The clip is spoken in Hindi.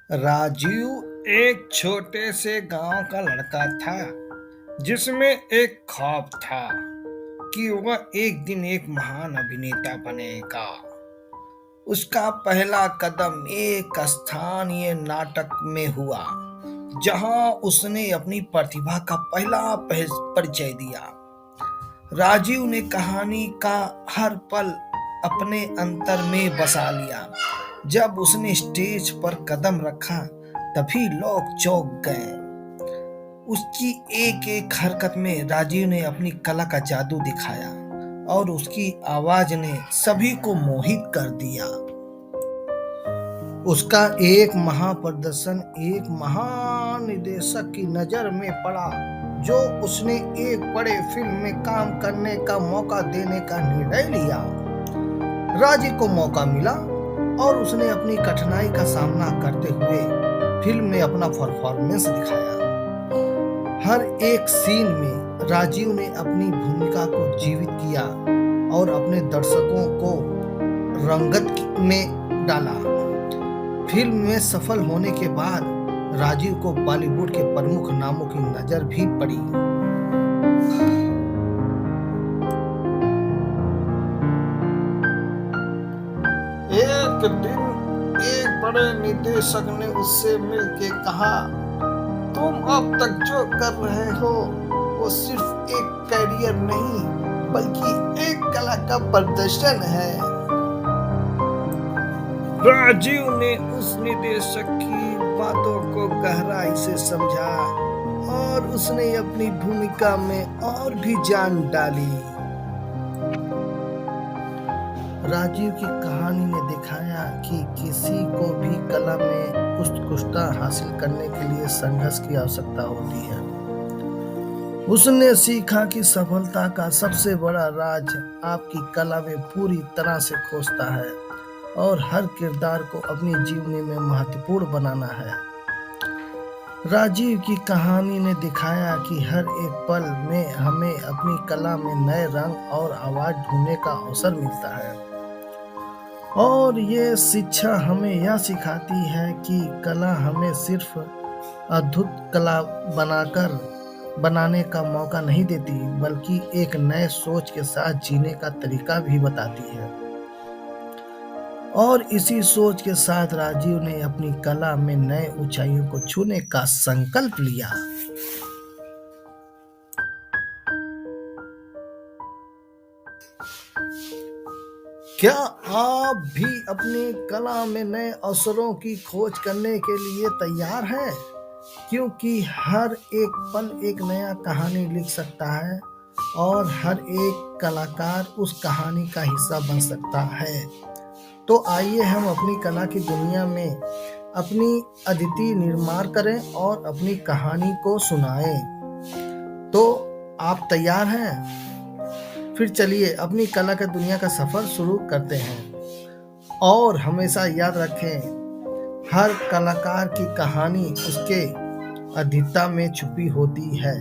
राजीव एक छोटे से गांव का लड़का था जिसमें एक ख्वाब था कि वह एक दिन एक महान अभिनेता बनेगा। उसका पहला कदम एक स्थानीय नाटक में हुआ जहां उसने अपनी प्रतिभा का पहला परिचय दिया। राजीव ने कहानी का हर पल अपने अंतर में बसा लिया। जब उसने स्टेज पर कदम रखा तभी लोग चौंक गए। उसकी एक एक हरकत में राजीव ने अपनी कला का जादू दिखाया और उसकी आवाज ने सभी को मोहित कर दिया। उसका एक महाप्रदर्शन एक महान निर्देशक की नजर में पड़ा जो उसने एक बड़े फिल्म में काम करने का मौका देने का निर्णय लिया। राजीव को मौका मिला और उसने अपनी कठिनाई का सामना करते हुए फिल्म में अपना परफॉर्मेंस दिखाया। हर एक सीन में राजीव ने अपनी भूमिका को जीवित किया और अपने दर्शकों को रंगत में डाला। फिल्म में सफल होने के बाद राजीव को बॉलीवुड के प्रमुख नामों की नजर भी पड़ी। एक दिन एक बड़े निदेशक ने उससे मिलके कहा, तुम अब तक जो कर रहे हो वो सिर्फ एक करियर नहीं बल्कि एक कला का प्रदर्शन है। राजीव ने उस निदेशक की बातों को गहराई से समझा और उसने अपनी भूमिका में और भी जान डाली। राजीव की कहानी ने दिखाया कि किसी को भी कला में उत्कृष्टता हासिल करने के लिए संघर्ष की आवश्यकता होती है। उसने सीखा कि सफलता का सबसे बड़ा राज आपकी कला में पूरी तरह से खोजता है और हर किरदार को अपनी जीवनी में महत्वपूर्ण बनाना है। राजीव की कहानी ने दिखाया कि हर एक पल में हमें अपनी कला में नए रंग और आवाज ढूंढने का अवसर मिलता है और ये शिक्षा हमें यह सिखाती है कि कला हमें सिर्फ अद्भुत कला बनाने का मौका नहीं देती बल्कि एक नए सोच के साथ जीने का तरीका भी बताती है। और इसी सोच के साथ राजीव ने अपनी कला में नए ऊंचाइयों को छूने का संकल्प लिया। क्या आप भी अपनी कला में नए अवसरों की खोज करने के लिए तैयार हैं? क्योंकि हर एक पल एक नया कहानी लिख सकता है और हर एक कलाकार उस कहानी का हिस्सा बन सकता है। तो आइए हम अपनी कला की दुनिया में अपनी अद्वितीय निर्माण करें और अपनी कहानी को सुनाएं। तो आप तैयार हैं? फिर चलिए अपनी कला की दुनिया का सफर शुरू करते हैं। और हमेशा याद रखें, हर कलाकार की कहानी उसके अद्वितीयता में छुपी होती है।